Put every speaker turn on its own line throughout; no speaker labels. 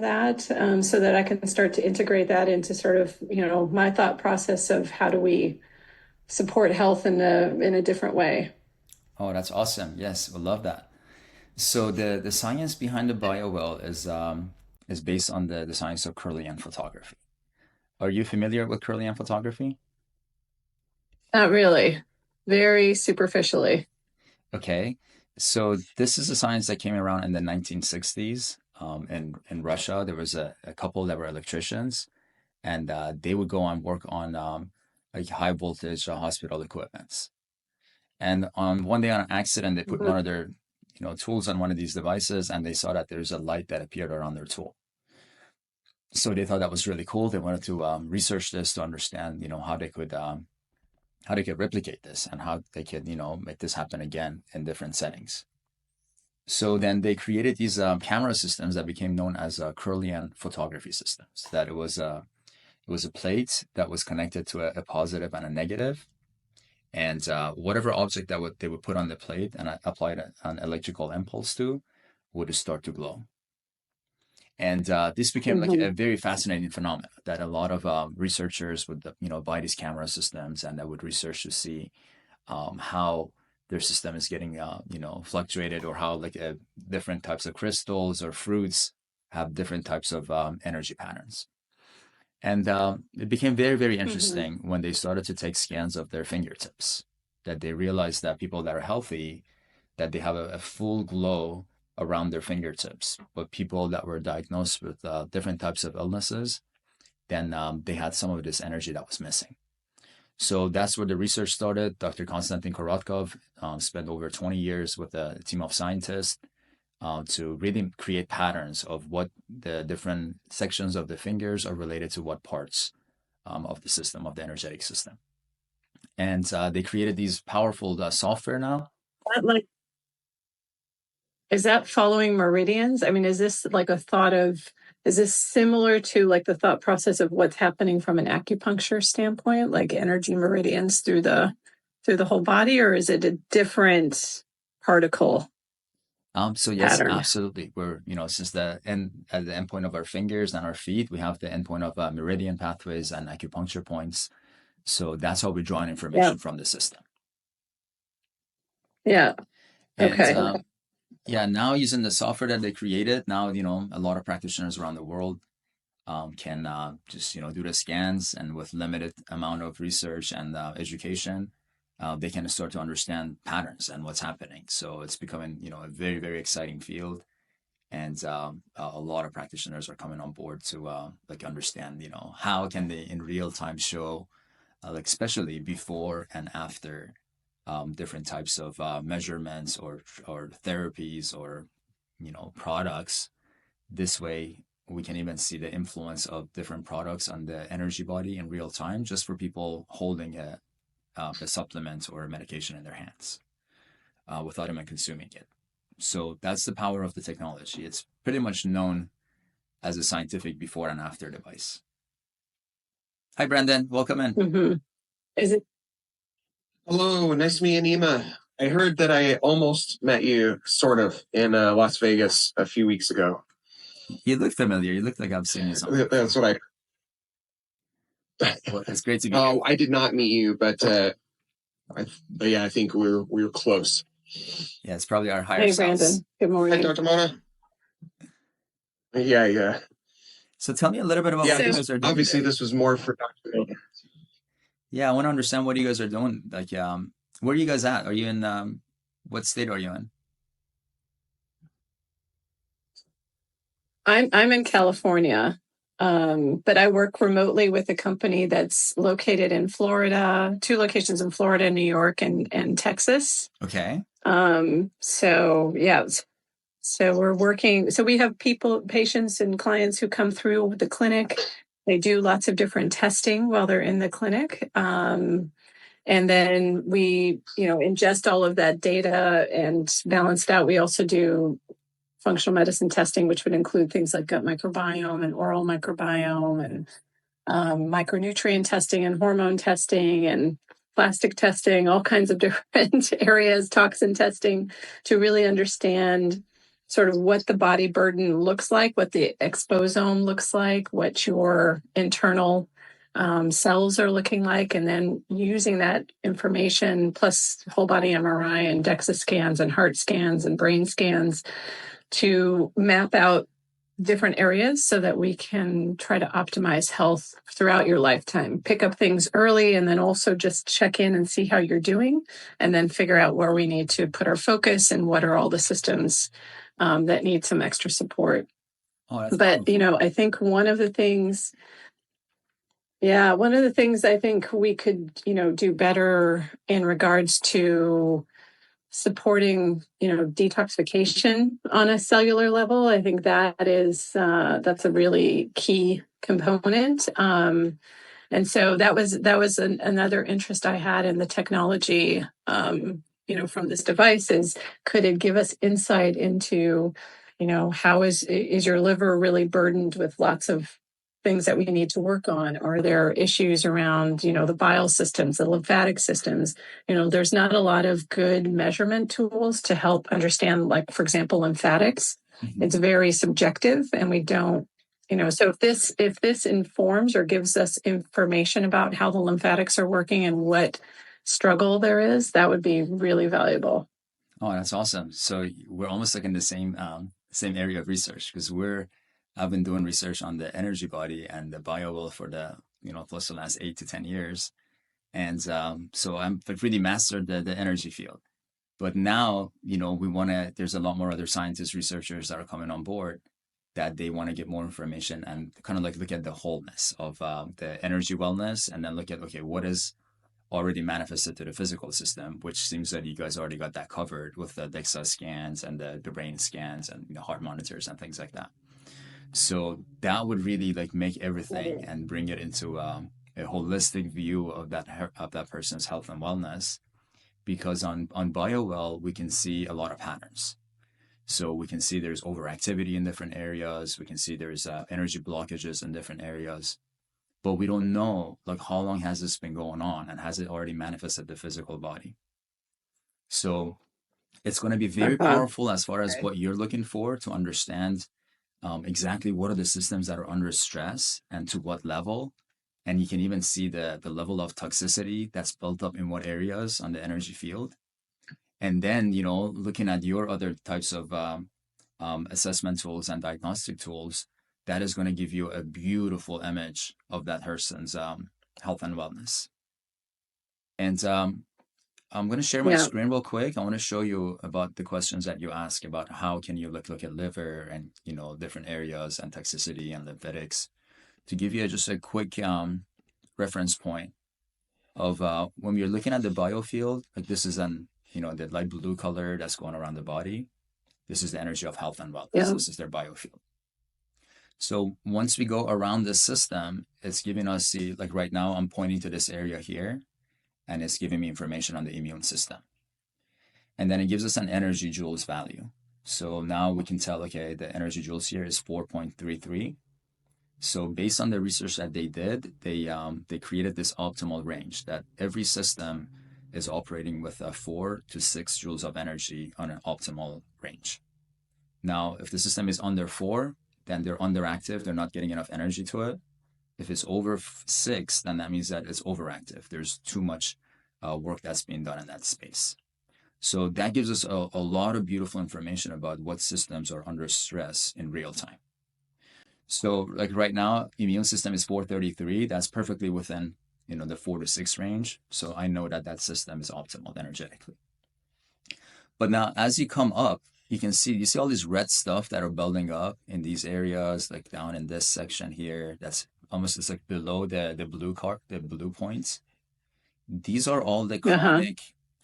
that, so that I can start to integrate that into sort of, my thought process of how do we support health in a different way.
Oh, that's awesome. Yes, we love that. So the science behind the BioWell is based on the science of Kirlian photography. Are you familiar with Kirlian photography?
Not really, very superficially.
Okay. So this is a science that came around in the 1960s. In Russia, there was a couple that were electricians, and they would go and work on like high voltage hospital equipments. And on one day on an accident, they put one
Mhm.
of their tools on one of these devices, and they saw that there's a light that appeared around their tool. So they thought that was really cool. They wanted to research this to understand, how they could replicate this and how they could, make this happen again in different settings. So then they created these camera systems that became known as Kirlian photography systems. That it was a plate that was connected to a positive and a negative, and whatever object they would put on the plate and apply an electrical impulse to would start to glow. And this became like a
Mhm.
very fascinating phenomenon that a lot of researchers would, buy these camera systems and that would research to see how their system is getting, fluctuated, or how like different types of crystals or fruits have different types of energy patterns. And it became very, very
Mhm.
interesting when they started to take scans of their fingertips, that they realized that people that are healthy, that they have a full glow around their fingertips. But people that were diagnosed with different types of illnesses, then they had some of this energy that was missing. So that's where the research started. Dr. Konstantin Korotkov spent over 20 years with a team of scientists to really create patterns of what the different sections of the fingers are related to what parts of the system, of the energetic system. And they created these powerful software now.
Like, is that following meridians? I mean, is this like is this similar to like the thought process of what's happening from an acupuncture standpoint, like energy meridians through the whole body, or is it a different particle
So yes,
pattern?
absolutely. We're, since the end at the endpoint of our fingers and our feet, we have the endpoint of meridian pathways and acupuncture points. So that's how we draw in
Yeah.
information from the system.
Yeah.
And
Okay.
yeah, now using the software that they created, now, a lot of practitioners around the world can just, do the scans, and with limited amount of research and education, they can start to understand patterns and what's happening. So it's becoming, a very, very exciting field. And a lot of practitioners are coming on board to like understand, how can they in real time show, like especially before and after different types of measurements or therapies or products. This way, we can even see the influence of different products on the energy body in real time, just for people holding a supplement or a medication in their hands without even consuming it. So that's the power of the technology. It's pretty much known as a scientific before and after device. Hi, Brandon. Welcome in.
Mm-hmm. Is it?
Hello, nice to meet you, Nima. I heard that I almost met you, sort of, in Las Vegas a few weeks ago.
You look familiar. You look like I've seen you somewhere.
That's what
Well, it's great to be here.
Oh, I did not meet you, but yeah, I think we were close.
Yeah, it's probably our higher
Hey,
selves.
Brandon. Good
Hi,
morning.
Dr. Mona. Yeah.
So tell me a little bit about
Yeah,
what you guys are doing
obviously
there.
this was more for Dr. Mona.
Yeah, I want to understand what you guys are doing. Like, where are you guys at? Are you in what state are you in?
I'm in California, but I work remotely with a company that's located in Florida, two locations in Florida, New York, and Texas.
Okay.
So yeah, so we're working. So we have patients and clients who come through the clinic. They do lots of different testing while they're in the clinic. And then we, ingest all of that data and balance it out. We also do functional medicine testing, which would include things like gut microbiome and oral microbiome and micronutrient testing and hormone testing and plastic testing, all kinds of different areas, toxin testing, to really understand sort of what the body burden looks like, what the exposome looks like, what your internal cells are looking like, and then using that information plus whole body MRI and DEXA scans and heart scans and brain scans to map out different areas so that we can try to optimize health throughout your lifetime. Pick up things early and then also just check in and see how you're doing, and then figure out where we need to put our focus and what are all the systems that need some extra support. But, I think one of the things I think we could, do better in regards to supporting, detoxification on a cellular level. I think that is that's a really key component. And so that was another interest I had in the technology. From this device is, could it give us insight into, how is your liver really burdened with lots of things that we need to work on? Are there issues around, the bile systems, the lymphatic systems? There's not a lot of good measurement tools to help understand, like, for example, lymphatics. Mm-hmm. It's very subjective, and we don't, so if this informs or gives us information about how the lymphatics are working and what struggle there is, that would be really valuable.
Oh, that's awesome. So we're almost like in the same area of research, because I've been doing research on the energy body and the BioWell for the, plus the last 8 to 10 years. And so I've really mastered the energy field. But now, there's a lot more other scientists, researchers that are coming on board, that they want to get more information and kind of like look at the wholeness of the energy wellness, and then look at, okay, what is already manifested to the physical system, which seems that you guys already got that covered with the DEXA scans and the brain scans and heart monitors and things like that. So that would really like make everything and bring it into a holistic view of that person's health and wellness. Because on BioWell, we can see a lot of patterns. So we can see there's overactivity in different areas. We can see there's energy blockages in different areas. But we don't know, like, how long has this been going on, and has it already manifested the physical body? So it's going to be very powerful as far as what you're looking for, to understand exactly what are the systems that are under stress and to what level. And you can even see the level of toxicity that's built up in what areas on the energy field. And then, looking at your other types of assessment tools and diagnostic tools, that is going to give you a beautiful image of that person's health and wellness. And I'm going to share my screen real quick. I want to show you about the questions that you ask about how can you look at liver and, different areas and toxicity and lymphatics, to give you just a quick reference point of when you're looking at the biofield. Like, this is the light blue color that's going around the body. This is the energy of health and wellness. Yeah. This is their biofield. So once we go around the system, it's giving us like right now, I'm pointing to this area here, and it's giving me information on the immune system. And then it gives us an energy joules value. So now we can tell, okay, the energy joules here is 4.33. So based on the research that they did, they created this optimal range that every system is operating with 4 to 6 joules of energy on an optimal range. Now, if the system is under 4, then they're underactive. They're not getting enough energy to it. If it's over 6, then that means that it's overactive. There's too much work that's being done in that space. So that gives us a lot of beautiful information about what systems are under stress in real time. So like right now, immune system is 433. That's perfectly within, the 4 to 6 range. So I know that system is optimal energetically. But now as you come up, you see all this red stuff that are building up in these areas, like down in this section here. That's almost just like below the blue points. These are all the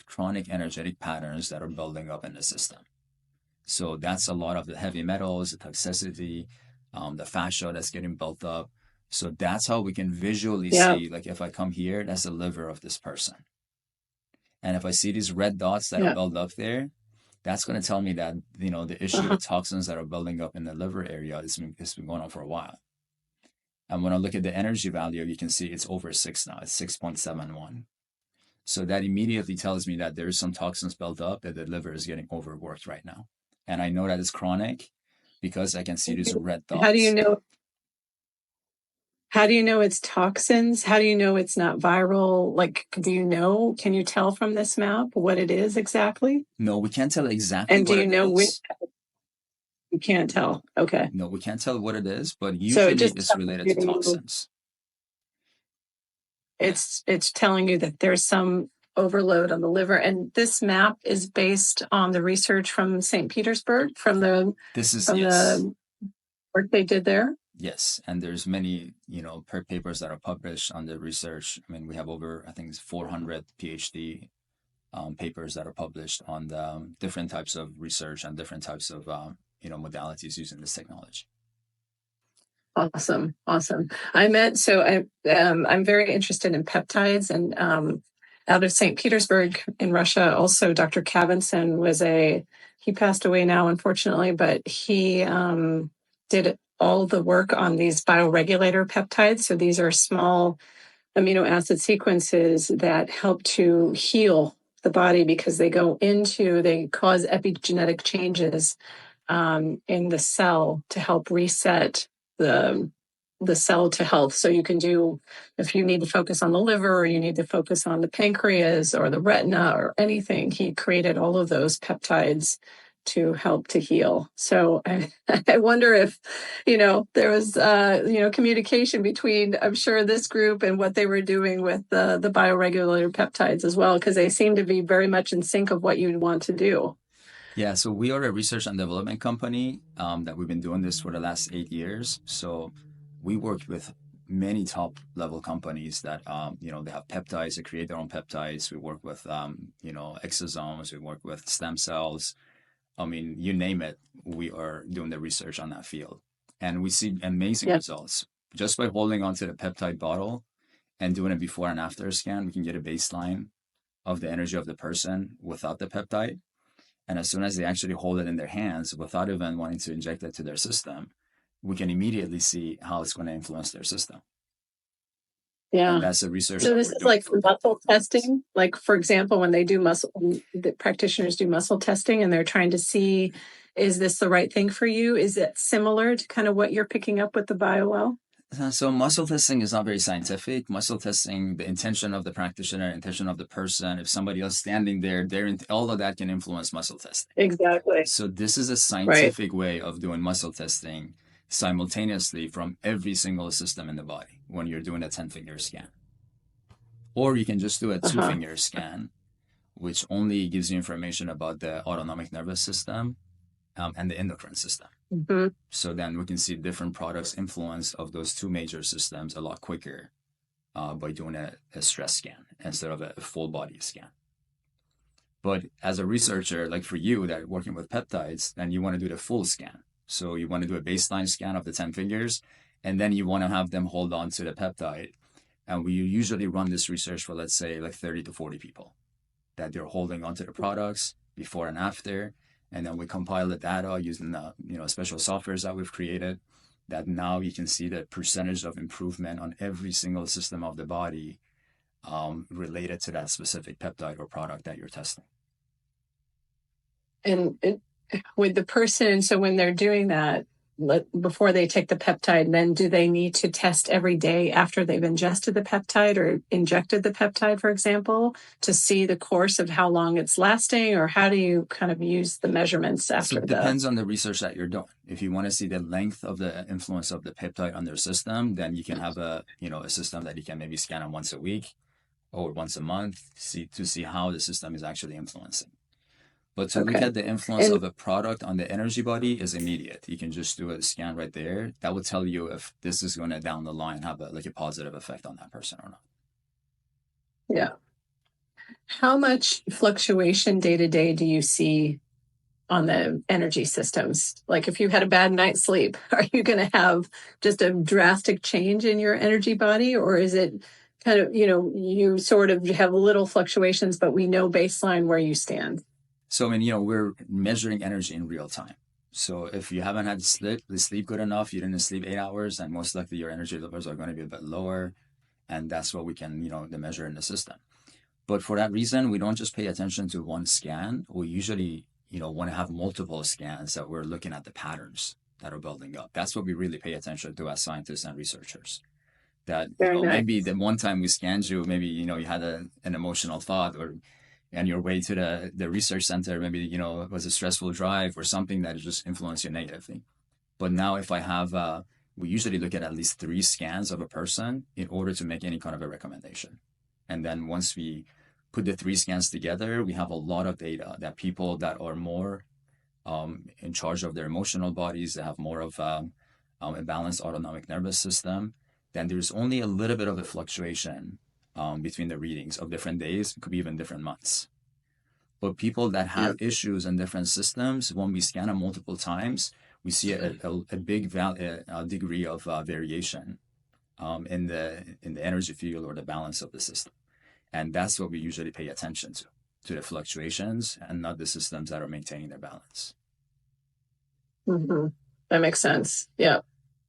chronic energetic patterns that are building up in the system. So that's a lot of the heavy metals, the toxicity, the fascia that's getting built up. So that's how we can visually see, like if I come here, that's the liver of this person. And if I see these red dots that are built up there, that's going to tell me that, the issue with toxins that are building up in the liver area has been going on for a while. And when I look at the energy value, you can see it's over 6 now. It's 6.71. So that immediately tells me that there is some toxins built up, that the liver is getting overworked right now. And I know that it's chronic because I can see these red dots.
How do you know? How do you know it's toxins? How do you know it's not viral? Like, do you know? Can you tell from this map what it is exactly?
No, we can't tell exactly
And do
what
you
it
know which?
is.
You can't tell. Okay.
No, we can't tell what it is, but
So it
usually
just
it's
tells
related to
you,
toxins.
it's telling you that there's some overload on the liver. And this map is based on the research from St. Petersburg, from the work they did there.
Yes, and there's many, papers that are published on the research. I mean, we have over, I think it's 400 PhD papers that are published on the different types of research and different types of, modalities using this technology.
Awesome. I'm very interested in peptides, and out of St. Petersburg in Russia, also Dr. Kavinson he passed away now, unfortunately, but he did all the work on these bioregulator peptides. So these are small amino acid sequences that help to heal the body because they cause epigenetic changes in the cell to help reset the cell to health. So you can do, if you need to focus on the liver or you need to focus on the pancreas or the retina or anything, he created all of those peptides to help to heal. So I wonder if, there was, communication between, I'm sure, this group and what they were doing with the bioregulator peptides as well, because they seem to be very much in sync of what you'd want to do.
Yeah, so we are a research and development company that we've been doing this for the last 8 years. So we worked with many top level companies that, they have peptides, they create their own peptides. We work with, exosomes, we work with stem cells. I mean, you name it, we are doing the research on that field. And we see amazing results. Just by holding onto the peptide bottle and doing a before and after scan, we can get a baseline of the energy of the person without the peptide. And as soon as they actually hold it in their hands without even wanting to inject it to their system, we can immediately see how it's going to influence their system.
Yeah.
And that's the research.
So this is like muscle testing. Like, for example, when the practitioners do muscle testing and they're trying to see, is this the right thing for you? Is it similar to kind of what you're picking up with the BioWell?
So muscle testing is not very scientific. Muscle testing, the intention of the practitioner, intention of the person, if somebody else standing there, all of that can influence muscle testing.
Exactly.
So this is a scientific way of doing muscle testing simultaneously from every single system in the body when you're doing a 10-finger scan. Or you can just do a 2-finger scan, which only gives you information about the autonomic nervous system and the endocrine system.
Mm-hmm.
So then we can see different products influence of those two major systems a lot quicker by doing a stress scan instead of a full body scan. But as a researcher, like for you that are working with peptides, then you want to do the full scan. So you want to do a baseline scan of the 10 fingers, and then you want to have them hold on to the peptide. And we usually run this research for, let's say, like 30 to 40 people that they're holding onto the products before and after. And then we compile the data using the special softwares that we've created that now you can see the percentage of improvement on every single system of the body related to that specific peptide or product that you're testing.
And with the person, so when they're doing that, before they take the peptide, then do they need to test every day after they've ingested the peptide or injected the peptide, for example, to see the course of how long it's lasting? Or how do you kind of use the measurements after that?
So it depends on the research that you're doing. If you want to see the length of the influence of the peptide on their system, then you can have a system that you can maybe scan on once a week or once a month to see how the system is actually influencing. But to look at the influence of a product on the energy body is immediate. You can just do a scan right there. That will tell you if this is going to down the line have a positive effect on that person or not.
Yeah. How much fluctuation day to day do you see on the energy systems? Like if you had a bad night's sleep, are you going to have just a drastic change in your energy body? Or is it kind of, you sort of have little fluctuations, but we know baseline where you stand?
So, we're measuring energy in real time. So if you haven't had sleep good enough, you didn't sleep 8 hours, then most likely your energy levels are going to be a bit lower. And that's what we can, measure in the system. But for that reason, we don't just pay attention to one scan. We usually, want to have multiple scans that we're looking at the patterns that are building up. That's what we really pay attention to as scientists and researchers. That
Very nice.
maybe the one time we scanned you, maybe you had an emotional thought, or on your way to the research center, maybe it was a stressful drive or something that just influenced you negatively. But now if I have we usually look at least 3 scans of a person in order to make any kind of a recommendation. And then once we put the 3 scans together, we have a lot of data that people that are more in charge of their emotional bodies, that have more of a balanced autonomic nervous system, then there's only a little bit of a fluctuation between the readings of different days. It could be even different months. But people that have issues in different systems, when we scan them multiple times, we see a big degree of variation in the energy field or the balance of the system. And that's what we usually pay attention to the fluctuations and not the systems that are maintaining their balance.
Mm-hmm. That makes sense. Yeah.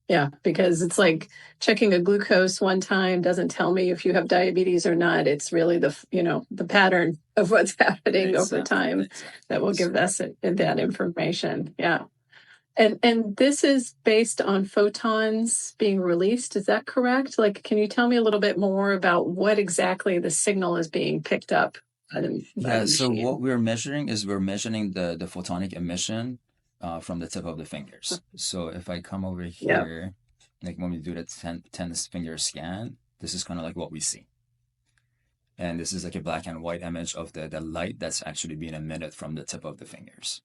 Yeah. Because it's like checking a glucose one time doesn't tell me if you have diabetes or not. It's really the pattern of what's happening over time that will give us that information. Yeah. And this is based on photons being released. Is that correct? Like, can you tell me a little bit more about what exactly the signal is being picked up by the
Yeah, so
machine?
what we're measuring is the photonic emission from the tip of the fingers. So if I come over here, like when we do the 10 finger scan, this is kind of like what we see. And this is like a black and white image of the light that's actually being emitted from the tip of the fingers.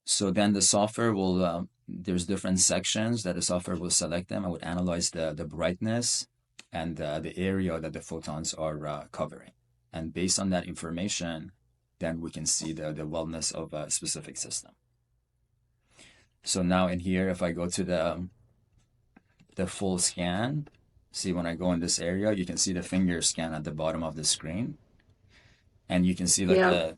So then the software will, there's different sections that the software will select them. I would analyze the brightness and the area that the photons are covering. And based on that information, then we can see the wellness of a specific system. So now in here, if I go to the full scan, see when I go in this area, you can see the finger scan at the bottom of the screen. And you can see like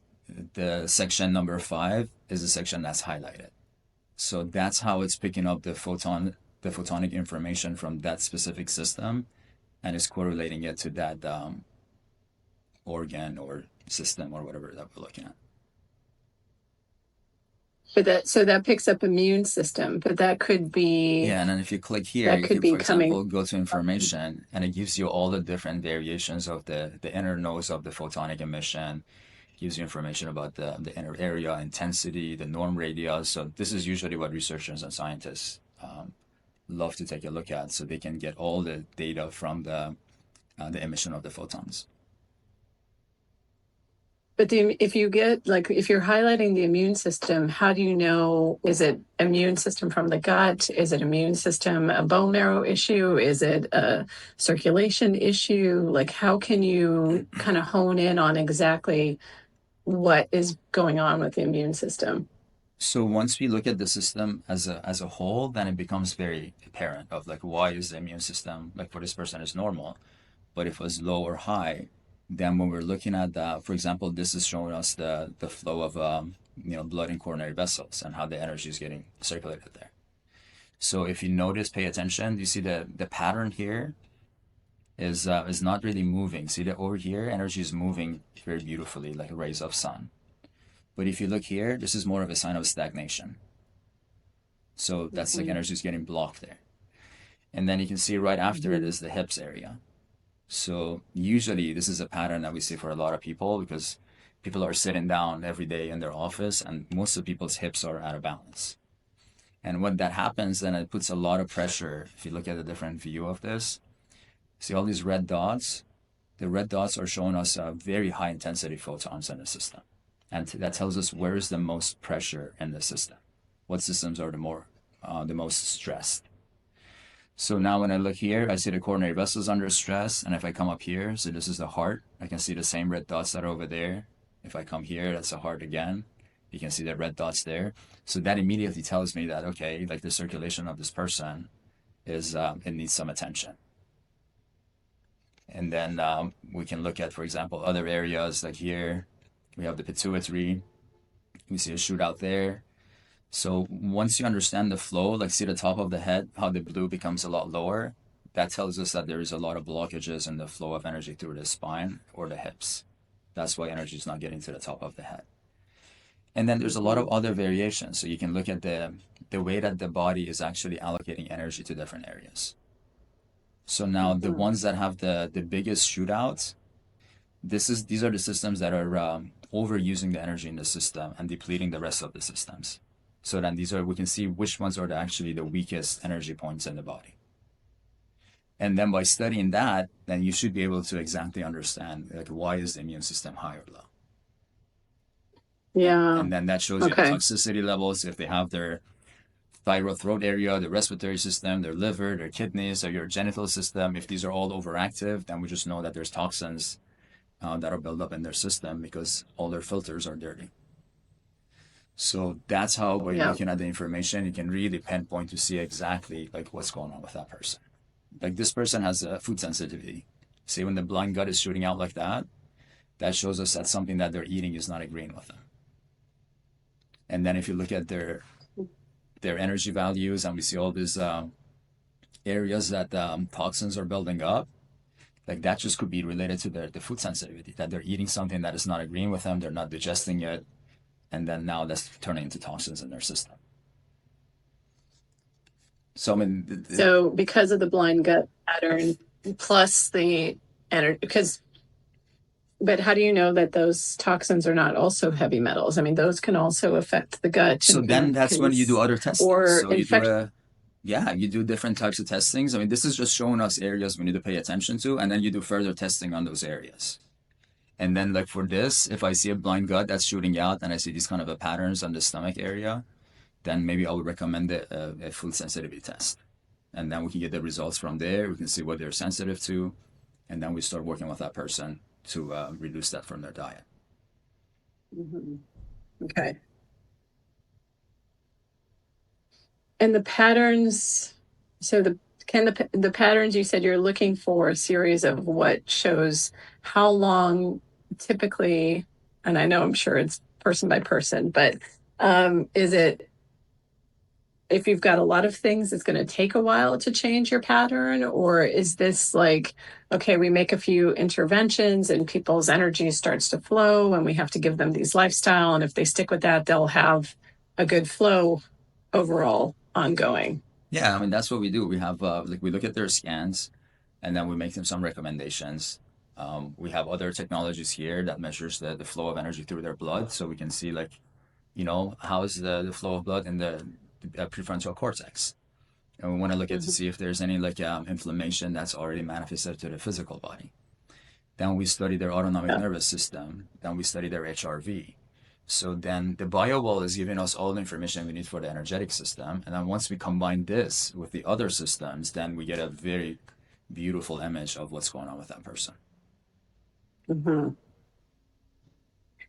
the section number 5 is the section that's highlighted. So that's how it's picking up the photonic information from that specific system, and is correlating it to that organ or system or whatever that we're looking at.
But that picks up immune system, but that could be
and then if you click here, you could, for example, go to information, and it gives you all the different variations of the inner nodes of the photonic emission. Gives you information about the inner area, intensity, the norm radius. So this is usually what researchers and scientists love to take a look at, so they can get all the data from the emission of the photons.
But if you're highlighting the immune system, how do you know, is it immune system from the gut? Is it immune system, a bone marrow issue? Is it a circulation issue? Like, how can you kind of hone in on exactly what is going on with the immune system?
So once we look at the system as a whole, then it becomes very apparent of like, why is the immune system, like for this person is normal, but if it was low or high, then when we're looking at that, for example, this is showing us the flow of blood in coronary vessels and how the energy is getting circulated there. So if you notice, pay attention, you see the pattern here is not really moving. See that over here, energy is moving very beautifully, like rays of sun. But if you look here, this is more of a sign of stagnation. So that's like energy is getting blocked there. And then you can see right after it is the hips area. So usually this is a pattern that we see for a lot of people, because people are sitting down every day in their office and most of people's hips are out of balance. And when that happens, then it puts a lot of pressure. If you look at a different view of this, see all these red dots? The red dots are showing us very high intensity photons in the system. And that tells us where is the most pressure in the system. What systems are the most stressed. So now when I look here, I see the coronary vessels under stress. And if I come up here, so this is the heart, I can see the same red dots that are over there. If I come here, that's the heart again. You can see the red dots there. So that immediately tells me that, okay, like the circulation of this person is, it needs some attention. And then we can look at, for example, other areas like here. We have the pituitary. We see a shootout there. So once you understand the flow, like see the top of the head, how the blue becomes a lot lower, that tells us that there is a lot of blockages in the flow of energy through the spine or the hips. That's why energy is not getting to the top of the head. And then there's a lot of other variations. So you can look at the way that the body is actually allocating energy to different areas. So now the ones that have the biggest shootouts, these are the systems that are overusing the energy in the system and depleting the rest of the systems. So then we can see which ones are actually the weakest energy points in the body. And then by studying that, then you should be able to exactly understand, like, why is the immune system high or low.
Yeah.
And then that shows you the toxicity levels, if they have their thyroid throat area, the respiratory system, their liver, their kidneys, or your genital system. If these are all overactive, then we just know that there's toxins that are built up in their system because all their filters are dirty. So that's how, by looking at the information, you can really pinpoint to see exactly like what's going on with that person. Like, this person has a food sensitivity. See, when the blind gut is shooting out like that, that shows us that something that they're eating is not agreeing with them. And then if you look at their energy values, and we see all these areas that toxins are building up, like, that just could be related to the food sensitivity, that they're eating something that is not agreeing with them, they're not digesting it, and then now that's turning into toxins in their system. So, I mean...
So because of the blind gut pattern, plus the energy, but how do you know that those toxins are not also heavy metals? I mean, those can also affect the gut.
So then that's when you do other testing.
Or
you do different types of testings. I mean, this is just showing us areas we need to pay attention to, and then you do further testing on those areas. And then, like, for this, if I see a blind gut that's shooting out and I see these kind of patterns on the stomach area, then maybe I would recommend a food sensitivity test. And then we can get the results from there. We can see what they're sensitive to, and then we start working with that person to reduce that from their diet.
Okay. And the patterns, so the patterns, you said you're looking for a series of what shows how long typically, and I know I'm sure it's person by person, but is it, if you've got a lot of things, it's going to take a while to change your pattern? Or is this like, okay, we make a few interventions and people's energy starts to flow and we have to give them these lifestyle, and if they stick with that, they'll have a good flow overall ongoing?
Yeah, I mean, that's what we do. We have we look at their scans, and then we make them some recommendations. We have other technologies here that measures the flow of energy through their blood, so we can see, like, how is the flow of blood in the prefrontal cortex. And we want to look at to see if there's any inflammation that's already manifested to the physical body. Then we study their autonomic nervous system. Then we study their HRV. So then the BioWell is giving us all the information we need for the energetic system. And then once we combine this with the other systems, then we get a very beautiful image of what's going on with that person.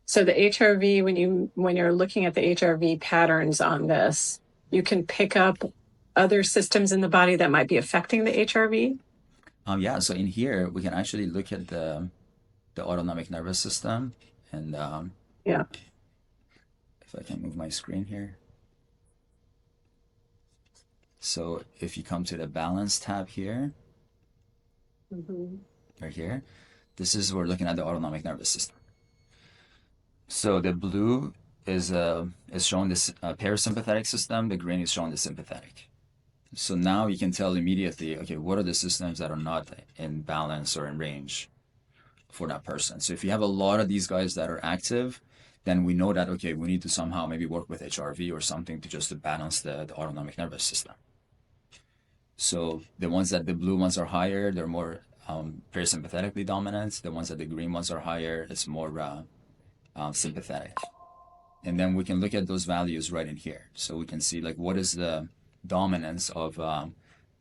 So the HRV, when you're looking at the HRV patterns on this, you can pick up other systems in the body that might be affecting the HRV?
Yeah, so in here, we can actually look at the autonomic nervous system. And if I can move my screen here. So if you come to the balance tab here, right here, this is, we're looking at the autonomic nervous system. So the blue is showing this parasympathetic system. The green is showing the sympathetic. So now you can tell immediately, okay, what are the systems that are not in balance or in range for that person? So if you have a lot of these guys that are active, then we know that, okay, we need to somehow maybe work with HRV or something to balance the autonomic nervous system. So the blue ones are higher, they're more parasympathetically dominant. The ones that the green ones are higher, it's more sympathetic. And then we can look at those values right in here. So we can see, like, what is the dominance of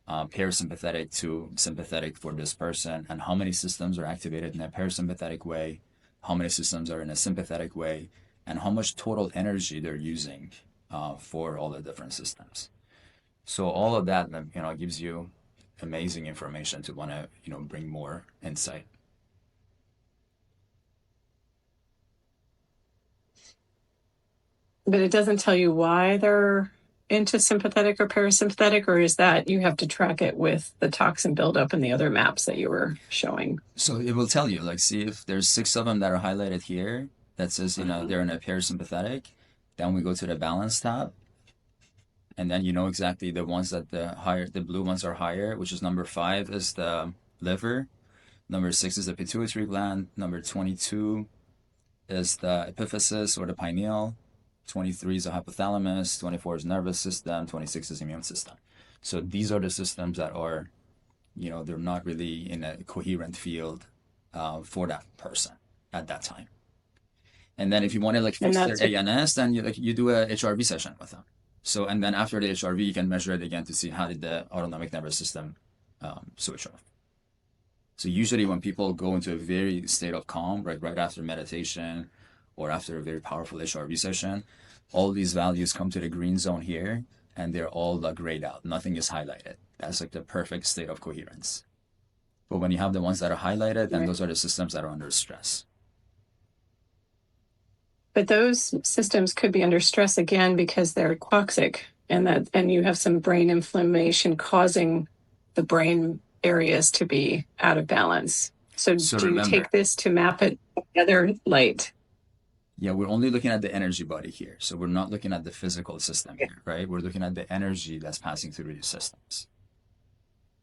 parasympathetic to sympathetic for this person, and how many systems are activated in a parasympathetic way, how many systems are in a sympathetic way, and how much total energy they're using for all the different systems. So all of that, gives you amazing information to want to, bring more insight.
But it doesn't tell you why they're into sympathetic or parasympathetic, or is that you have to track it with the toxin buildup and the other maps that you were showing?
So it will tell you, like, see if there's 6 of them that are highlighted here that says, they're in a parasympathetic, Then we go to the balance tab. And then you know exactly the ones that the blue ones are higher, which is number 5 is the liver. Number 6 is the pituitary gland. Number 22 is the epiphysis or the pineal. 23 is the hypothalamus. 24 is nervous system. 26 is immune system. So these are the systems that are, they're not really in a coherent field for that person at that time. And then if you want to fix their ANS, then you do a HRV session with them. So, and then after the HRV, you can measure it again to see how did the autonomic nervous system switch off. So usually when people go into a very state of calm, right after meditation or after a very powerful HRV session, all these values come to the green zone here, and they're all grayed out. Nothing is highlighted. That's the perfect state of coherence. But when you have the ones that are highlighted, then those are the systems that are under stress.
But those systems could be under stress again because they're toxic, and you have some brain inflammation causing the brain areas to be out of balance. So do you take this to map it together light?
Yeah, we're only looking at the energy body here. So we're not looking at the physical system here, right? We're looking at the energy that's passing through these systems.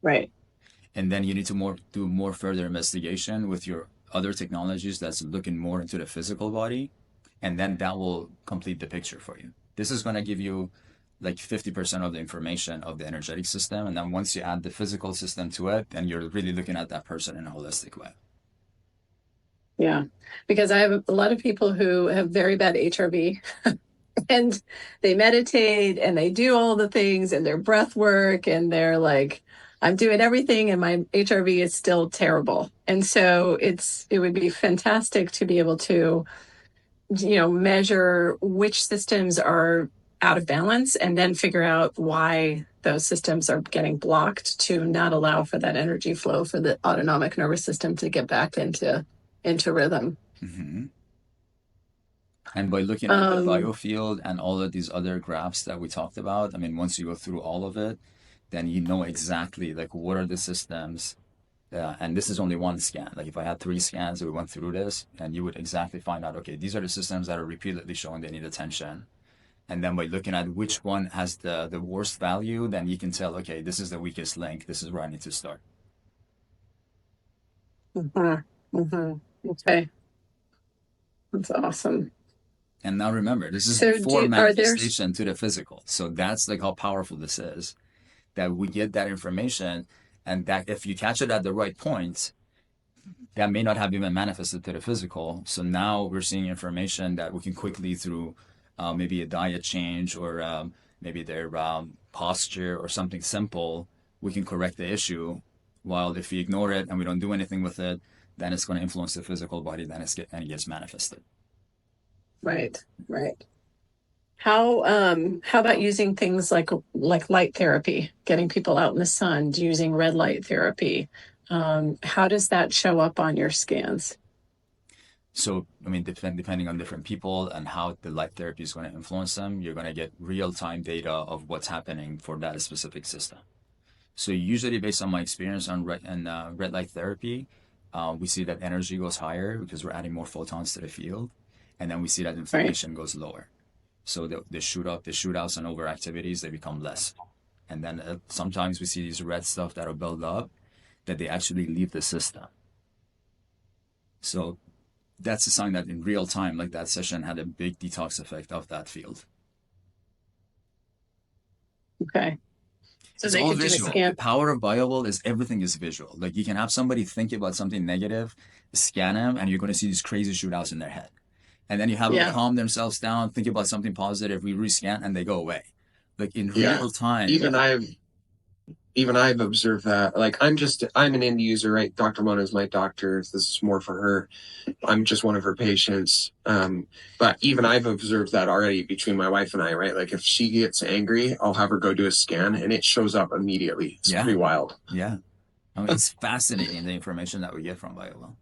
Right.
And then you need to do more further investigation with your other technologies that's looking more into the physical body. And then that will complete the picture for you. This is going to give you 50% of the information of the energetic system. And then once you add the physical system to it, then you're really looking at that person in a holistic way.
Yeah, because I have a lot of people who have very bad HRV and they meditate and they do all the things and their breath work and they're like, I'm doing everything and my HRV is still terrible. And so it would be fantastic to be able to measure which systems are out of balance and then figure out why those systems are getting blocked to not allow for that energy flow for the autonomic nervous system to get back into rhythm.
Mm-hmm. And by looking at the biofield and all of these other graphs that we talked about, I mean, once you go through all of it, then you know exactly what are the systems. And this is only one scan. If I had 3 scans, we went through this, and you would exactly find out, okay, these are the systems that are repeatedly showing they need attention. And then by looking at which one has the worst value, then you can tell, okay, this is the weakest link. This is where I need to start.
Mm-hmm. Mm-hmm. Okay. That's awesome.
And now remember, this is for manifestation to the physical. So that's how powerful this is, that we get that information. And that if you catch it at the right point, that may not have even manifested to the physical. So now we're seeing information that we can quickly through maybe a diet change or maybe their posture or something simple, we can correct the issue. While if we ignore it and we don't do anything with it, then it's going to influence the physical body, then it gets manifested.
Right. How about using things like light therapy, getting people out in the sun, using red light therapy? How does that show up on your scans?
So, I mean, depending on different people and how the light therapy is going to influence them, you're going to get real-time data of what's happening for that specific system. So usually based on my experience on red light therapy, we see that energy goes higher because we're adding more photons to the field. And then we see that inflammation goes lower. So the shootouts and overactivities, they become less. And then sometimes we see these red stuff that are built up, that they actually leave the system. So that's a sign that in real time, that session had a big detox effect of that field.
Okay. So
it's all visual. The power of BioWell is everything is visual. You can have somebody think about something negative, scan them, and you're going to see these crazy shootouts in their head. And then you have them calm themselves down, think about something positive, we rescan, and they go away. In real time.
Even I've observed that. I'm an end user, right? Dr. Mona is my doctor. This is more for her. I'm just one of her patients. But even I've observed that already between my wife and I, right? If she gets angry, I'll have her go do a scan and it shows up immediately. It's pretty wild.
Yeah. I mean, it's fascinating, the information that we get from BioWell.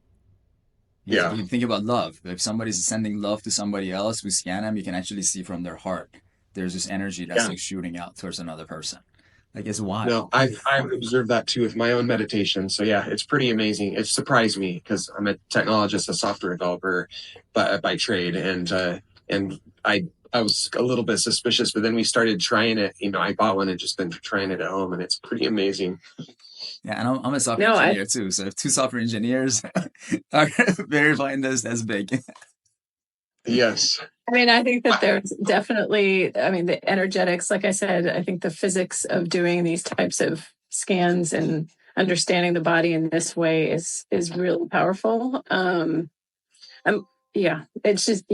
Yeah. You think about love. If somebody's sending love to somebody else, we scan them, you can actually see from their heart. There's this energy that's shooting out towards another person. It's wild.
No, I've observed that too with my own meditation. So yeah, it's pretty amazing. It surprised me because I'm a technologist, a software developer, but by trade, and I I was a little bit suspicious, but then we started trying it. I bought one and just been trying it at home, and it's pretty amazing.
Yeah, and I'm a software engineer too. So if two software engineers are verifying this, that's big.
Yes.
I mean, I think that there's definitely, the energetics, like I said, I think the physics of doing these types of scans and understanding the body in this way is really powerful. It's just,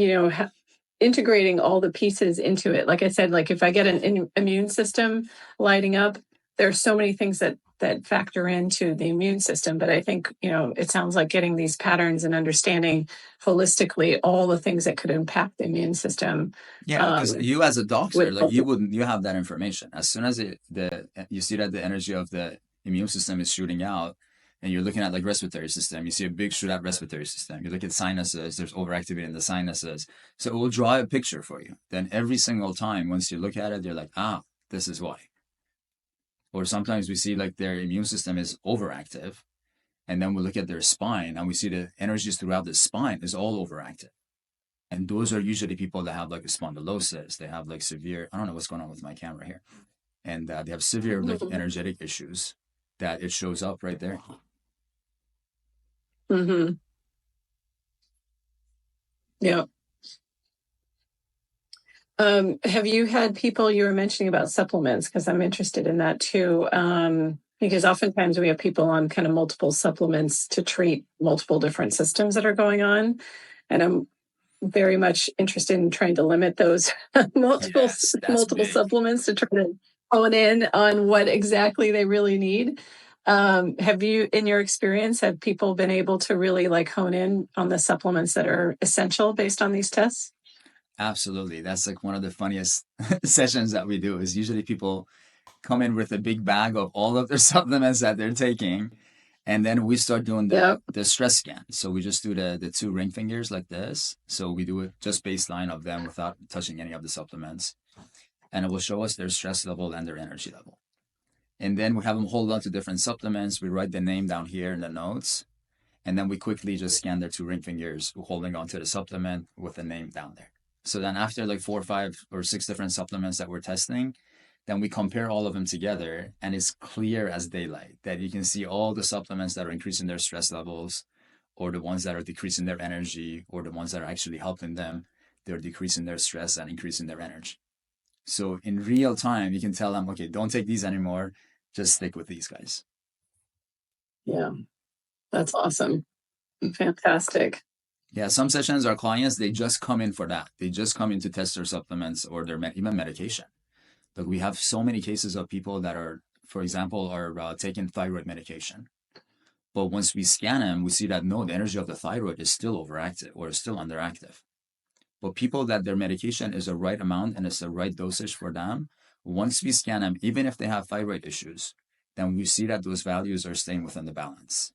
integrating all the pieces into it. Like I said, like if I get an immune system lighting up, there's so many things that factor into the immune system. But I think, it sounds like getting these patterns and understanding holistically all the things that could impact the immune system.
Yeah, because you as a doctor, like you have that information. As soon as you see that the energy of the immune system is shooting out, and you're looking at like respiratory system, you see a big shoot out respiratory system. You look at sinuses, there's overactivity in the sinuses. So it will draw a picture for you. Then every single time, once you look at it, you're like, this is why. Or sometimes we see like their immune system is overactive. And then we look at their spine and we see the energies throughout the spine is all overactive. And those are usually people that have like a spondylosis. They have like severe, I don't know what's going on with my camera here. And they have severe like energetic issues that it shows up right there.
Mm-hmm. Yeah. Have you had people, you were mentioning about supplements, because I'm interested in that too. Because oftentimes we have people on kind of multiple supplements to treat multiple different systems that are going on. And I'm very much interested in trying to limit those multiple supplements to try to hone in on what exactly they really need. Have you, in your experience, have people been able to really like hone in on the supplements that are essential based on these tests?
Absolutely. That's like one of the funniest sessions that we do is usually people come in with a big bag of all of their supplements that they're taking. And then we start doing the stress scan. So we just do the two ring fingers like this. So we do it just baseline of them without touching any of the supplements. And it will show us their stress level and their energy level. And then we have them hold on to different supplements. We write the name down here in the notes. And then we quickly just scan their two ring fingers holding on to the supplement with the name down there. So then after like 4 or 5 or 6 different supplements that we're testing, then we compare all of them together and it's clear as daylight that you can see all the supplements that are increasing their stress levels or the ones that are decreasing their energy or the ones that are actually helping them. They're decreasing their stress and increasing their energy. So in real time, you can tell them, okay, don't take these anymore. Just stick with these guys.
Yeah, that's awesome. Fantastic.
Yeah, some sessions, our clients, they just come in for that. They just come in to test their supplements or their even medication. Like we have so many cases of people that are, for example, are taking thyroid medication. But once we scan them, we see that no, the energy of the thyroid is still overactive or is still underactive. But people that their medication is the right amount and it's the right dosage for them, once we scan them, even if they have thyroid issues, then we see that those values are staying within the balance.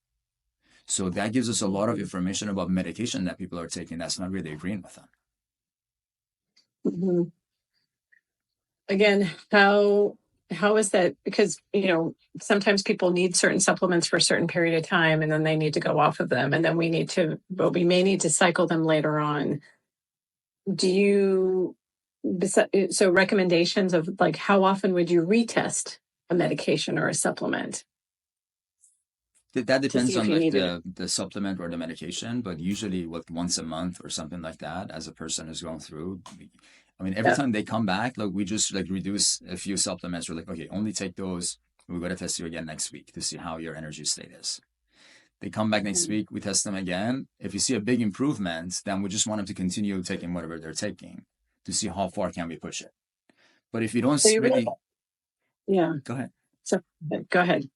So that gives us a lot of information about medication that people are taking that's not really agreeing with them.
Mm-hmm. Again, how is that? Because, sometimes people need certain supplements for a certain period of time and then they need to go off of them. And then we may need to cycle them later on. So recommendations of like, how often would you retest a medication or a supplement?
That depends on like the supplement or the medication, but usually once a month or something like that as a person is going through. I mean, every time they come back, like we just like reduce a few supplements. We're like, okay, only take those. We're going to test you again next week to see how your energy state is. They come back next week, we test them again. If you see a big improvement, then we just want them to continue taking whatever they're taking to see how far can we push it. But if you don't go ahead.
So go ahead.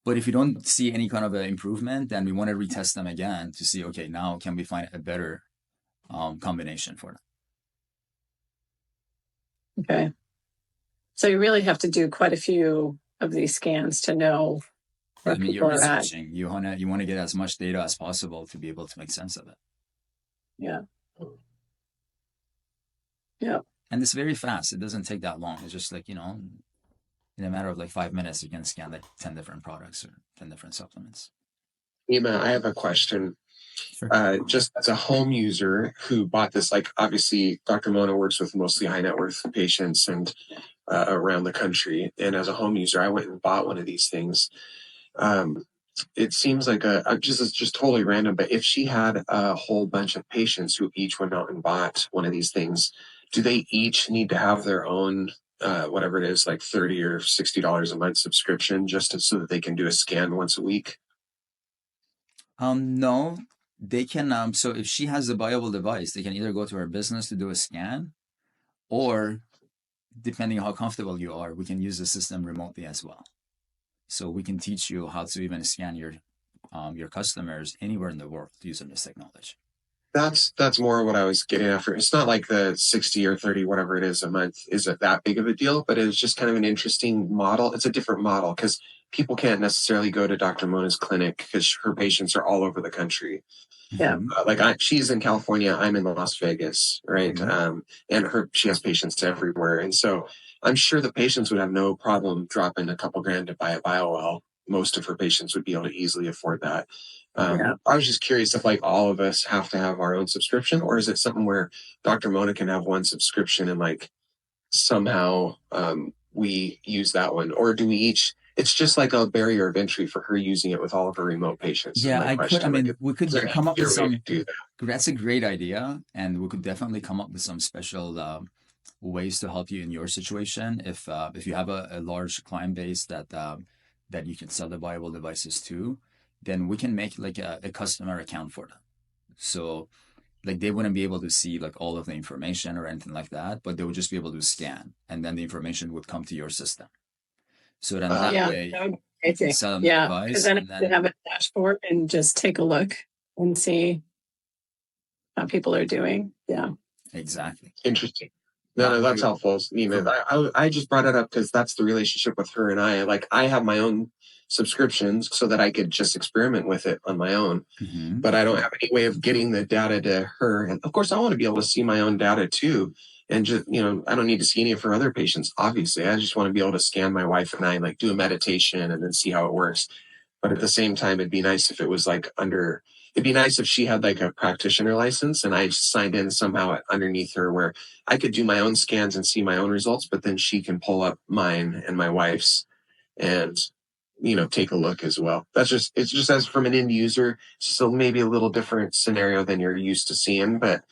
But if you don't see any kind of an improvement, then we want to retest them again to see, okay, now can we find a better combination for them?
Okay. So you really have to do quite a few of these scans to know where
you're researching. You want to get as much data as possible to be able to make sense of it.
Yeah. Yeah.
And it's very fast. It doesn't take that long. It's just like, in a matter of like 5 minutes, you can scan like 10 different products or 10 different supplements.
Nima, I have a question.
Sure.
Just as a home user who bought this, like obviously Dr. Mona works with mostly high net worth patients and around the country. And as a home user, I went and bought one of these things. Um, it seems like it's just totally random, but if she had a whole bunch of patients who each went out and bought one of these things, do they each need to have their own whatever it is, like $30 or $60 a month subscription so that they can do a scan once a week?
No, they can. So if she has a BioWell device, they can either go to her business to do a scan, or depending on how comfortable you are, we can use the system remotely as well. So we can teach you how to even scan your customers anywhere in the world using this technology.
That's more what I was getting after. It's not like the 60 or 30, whatever it is a month, isn't that big of a deal, but it's just kind of an interesting model. It's a different model because people can't necessarily go to Dr. Mona's clinic because her patients are all over the country.
Yeah.
She's in California, I'm in Las Vegas, right?
Mm-hmm.
And she has patients everywhere. And so I'm sure the patients would have no problem dropping a couple grand to buy a BioWell. Most of her patients would be able to easily afford that. I was just curious if like all of us have to have our own subscription, or is it something where Dr. Mona can have one subscription and like somehow we use that one, or do we each? It's just like a barrier of entry for her using it with all of her remote patients.
Yeah, we could come up with some.
Do that?
That's a great idea, and we could definitely come up with some special ways to help you in your situation. If you have a large client base that you can sell the BioWell devices to, then we can make like a customer account for them. So like they wouldn't be able to see like all of the information or anything like that, but they would just be able to scan, and then the information would come to your system. So then that way, you can sell them the device,
because then
and
you have a dashboard and just take a look and see how people are doing. Yeah,
exactly.
Interesting. No, that's helpful, Nima. I just brought it up because that's the relationship with her and I. Like, I have my own subscriptions so that I could just experiment with it on my own.
Mm-hmm.
But I don't have any way of getting the data to her. And of course, I want to be able to see my own data too. And just, I don't need to see any of her other patients, obviously. I just want to be able to scan my wife and I, like do a meditation and then see how it works. But at the same time, it'd be nice if it was like it'd be nice if she had like a practitioner license and I just signed in somehow underneath her where I could do my own scans and see my own results, but then she can pull up mine and my wife's and, take a look as well. It's just as from an end user, so maybe a little different scenario than you're used to seeing, but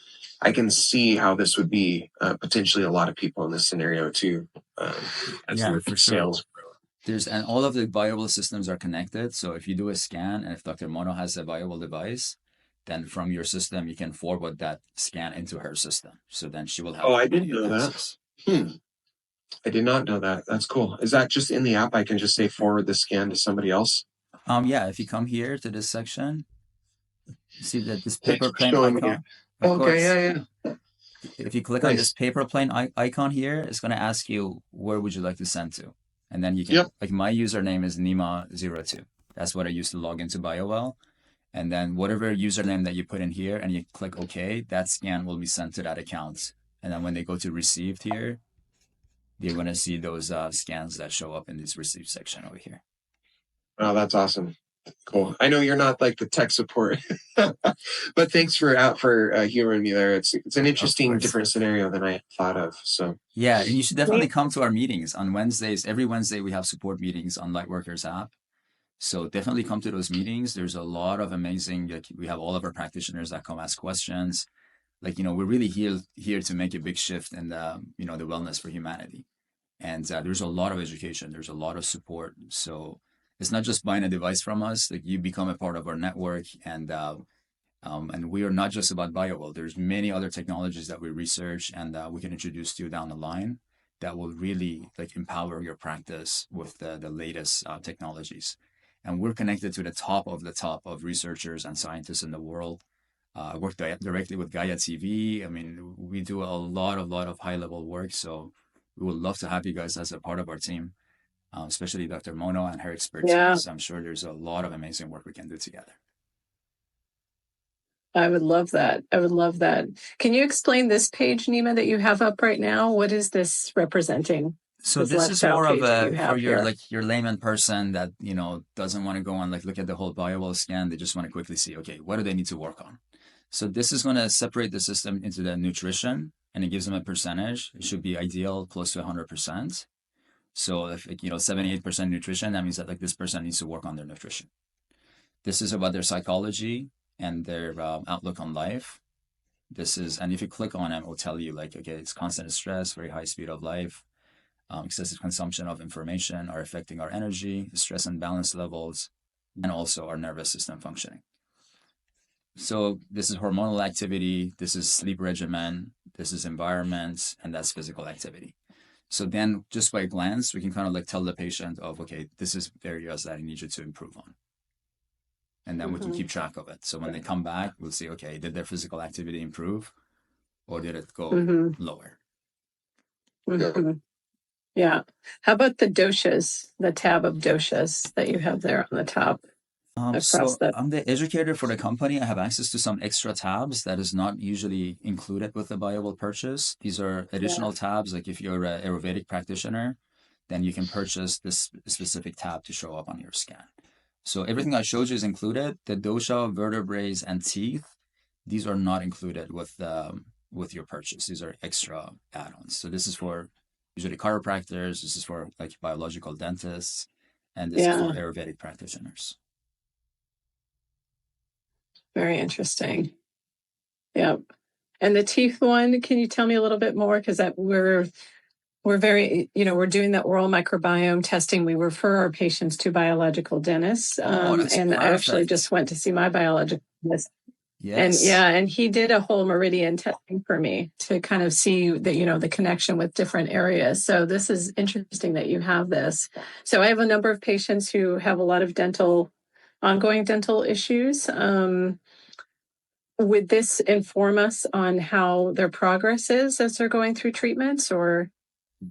I can see how this would be potentially a lot of people in this scenario too.
For sales. And all of the BioWell systems are connected. So if you do a scan and if Dr. Mono has a BioWell device, then from your system, you can forward that scan into her system. So then she will have.
Oh, I didn't know that. I did not know that. That's cool. Is that just in the app? I can just say forward the scan to somebody else?
Yeah. If you come here to this section, you see that this paper plane icon.
Okay, yeah.
If you click on this paper plane icon here, it's going to ask you, where would you like to send to? And then you can, like my username is Nima02. That's what I used to log into BioWell. And then whatever username that you put in here and you click OK, that scan will be sent to that account. And then when they go to received here, you're going to see those scans that show up in this received section over here.
Oh, that's awesome. Cool. I know you're not like the tech support, but thanks for humoring me there. It's an interesting, different scenario than I thought of. So
yeah, and you should definitely come to our meetings on Wednesdays. Every Wednesday we have support meetings on Lightworkers app. So definitely come to those meetings. There's a lot of amazing. We have all of our practitioners that come ask questions. We're really here to make a big shift in the wellness for humanity. And there's a lot of education. There's a lot of support. So it's not just buying a device from us. Like you become a part of our network, and we are not just about BioWell. There's many other technologies that we research and we can introduce to you down the line that will really empower your practice with the latest technologies. And we're connected to the top of researchers and scientists in the world. I work directly with Gaia TV. I mean, we do a lot of high level work. So we would love to have you guys as a part of our team, especially Dr. Mono and her expertise. Yeah. I'm sure there's a lot of amazing work we can do together.
I would love that. Can you explain this page, Nima, that you have up right now? What is this representing?
So
this
this is
lifestyle
more of
page that you
a, for
have
your,
here.
like your layman person that, you know, doesn't want to go and like look at the whole BioWell scan. They just want to quickly see, okay, what do they need to work on? So this is going to separate the system into the nutrition, and it gives them a percentage. It should be ideal close to 100%. So if, you know, 78% nutrition, that means that like this person needs to work on their nutrition. This is about their psychology and their outlook on life. This is, and if you click on it, it will tell you like, okay, it's constant stress, very high speed of life, excessive consumption of information are affecting our energy, stress and balance levels, and also our nervous system functioning. So this is hormonal activity, this is sleep regimen, this is environment, and that's physical activity. So then just by glance, we can kind of like tell the patient of, okay, this is areas that I need you to improve on. And then we can keep track of it. So when they come back, we'll see, okay, did their physical activity improve or did it go lower?
Yeah. How about the doshas, the tab of doshas that you have there on the top?
So I'm the educator for the company. I have access to some extra tabs that is not usually included with the BioWell purchase. These are additional tabs. Like if you're an Ayurvedic practitioner, then you can purchase this specific tab to show up on your scan. So everything I showed you is included. The dosha, vertebrae, and teeth, these are not included with your purchase. These are extra add-ons. So this is for usually chiropractors. This is for like biological dentists, and this is for Ayurvedic practitioners.
Very interesting. Yeah. And the teeth one, can you tell me a little bit more? Because that we're very, you know, we're doing the oral microbiome testing. We refer our patients to biological dentists. And perfect. I actually just went to see my biological dentist. Yes. And he did a whole meridian testing for me to kind of see that, you know, the connection with different areas. So this is interesting that you have this. So I have a number of patients who have a lot of ongoing dental issues. Would this inform us on how their progress is as they're going through treatments, or?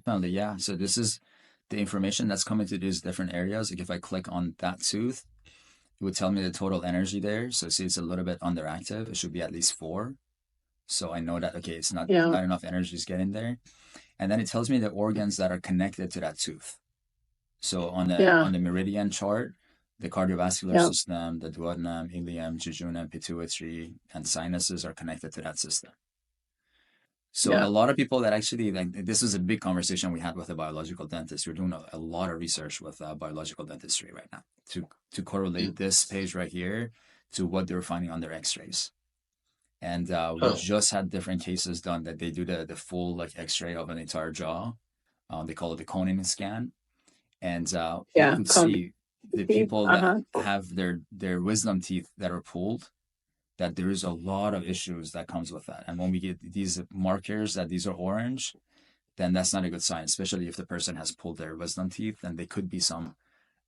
Yeah. So this is the information that's coming to these different areas. Like if I click on that tooth, it would tell me the total energy there. So see, it's a little bit underactive. It should be at least 4. So I know that, okay, it's not enough energy is getting there. And then it tells me the organs that are connected to that tooth. So on the meridian chart, the cardiovascular system, the duodenum, ileum, jejunum, pituitary, and sinuses are connected to that system. So a lot of people that actually, like, this was a big conversation we had with a biological dentist. We're doing a lot of research with biological dentistry right now to correlate this page right here to what they're finding on their x-rays. And we just had different cases done that they do the full like x-ray of an entire jaw. They call it the coning scan. And you could see the people that have their wisdom teeth that are pulled, that there is a lot of issues that comes with that. And when we get these markers that these are orange, then that's not a good sign, especially if the person has pulled their wisdom teeth, and there could be some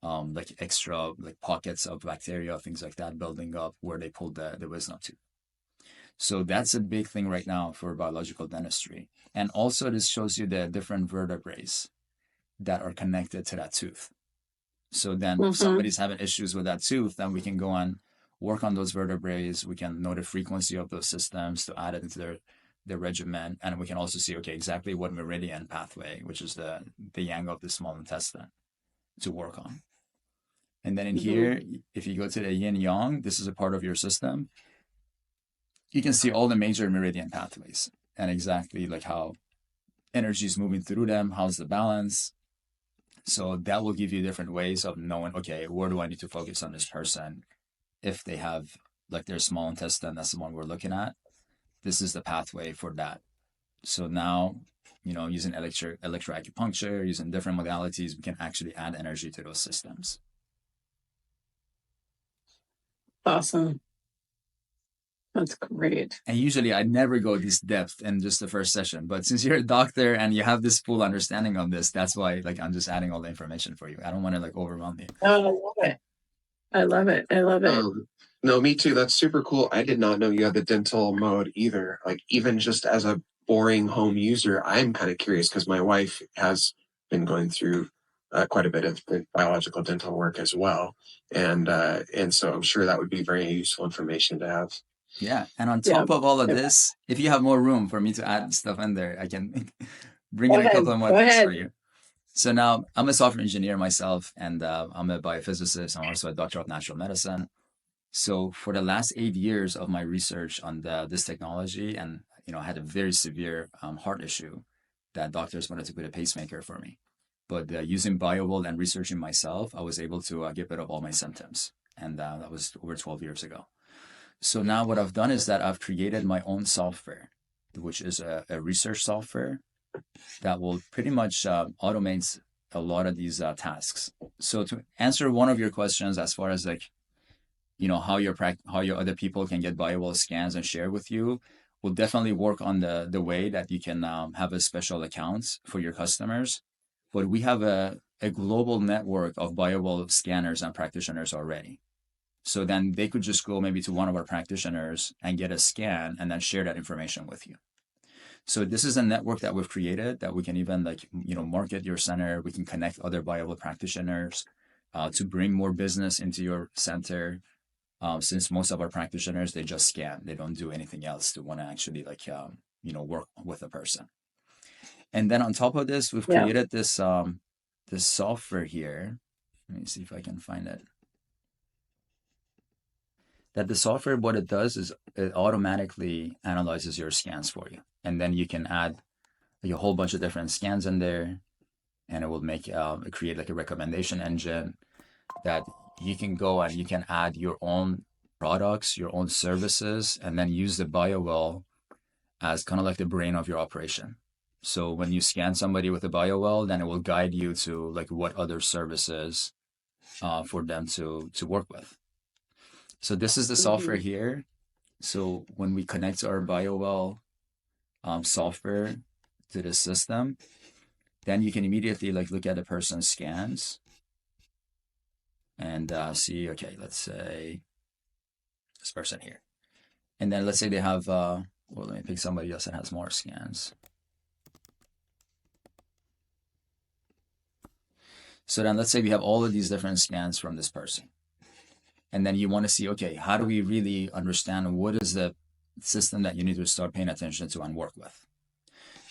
like extra like pockets of bacteria, things like that building up where they pulled the wisdom tooth. So that's a big thing right now for biological dentistry. And also this shows you the different vertebrae that are connected to that tooth. So then if somebody's having issues with that tooth, then we can go and work on those vertebrae. We can know the frequency of those systems to add it into their regimen. And we can also see, okay, exactly what meridian pathway, which is the yang of the small intestine, to work on. And then in here, if you go to the yin yang, this is a part of your system. You can see all the major meridian pathways and exactly like how energy is moving through them, how's the balance. So that will give you different ways of knowing, okay, where do I need to focus on this person? If they have like their small intestine, that's the one we're looking at. This is the pathway for that. So now, you know, using electroacupuncture, using different modalities, we can actually add energy to those systems.
Awesome. That's great.
And usually I never go this depth in just the first session, but since you're a doctor and you have this full understanding of this, that's why like I'm just adding all the information for you. I don't want to like overwhelm you.
Oh, I love it. I love it. I love it.
No, me too. That's super cool. I did not know you had the dental mode either. Like even just as a boring home user, I'm kind of curious because my wife has been going through quite a bit of biological dental work as well. And so I'm sure that would be very useful information to have.
Yeah. And on top of all of this, if you have more room for me to add stuff in there, I can bring in a couple of more things for you. So now I'm a software engineer myself, and I'm a biophysicist. I'm also a doctor of natural medicine. So for the last 8 years of my research on this technology, and I had a very severe heart issue that doctors wanted to put a pacemaker for me. But using BioWell and researching myself, I was able to get rid of all my symptoms. And that was over 12 years ago. So now what I've done is that I've created my own software, which is a research software that will pretty much automate a lot of these tasks. So to answer one of your questions, as far as like, how your other people can get BioWell scans and share with you, we'll definitely work on the way that you can have a special account for your customers. But we have a global network of BioWell scanners and practitioners already. So then they could just go maybe to one of our practitioners and get a scan and then share that information with you. So this is a network that we've created that we can even market your center. We can connect other BioWell practitioners to bring more business into your center. Since most of our practitioners, they just scan, they don't do anything else to want to actually work with a person. And then on top of this, we've created this software here. Let me see if I can find it. That the software, what it does is it automatically analyzes your scans for you. And then you can add a whole bunch of different scans in there, and it will create like a recommendation engine that you can go and you can add your own products, your own services, and then use the BioWell as kind of like the brain of your operation. So when you scan somebody with a BioWell, then it will guide you to like what other services for them to work with. So this is the software here. So when we connect our BioWell software to the system, then you can immediately look at the person's scans and see, okay, let's say this person here. And then let's say they have, well, let me pick somebody else that has more scans. So then let's say we have all of these different scans from this person. And then you want to see, okay, how do we really understand what is the system that you need to start paying attention to and work with?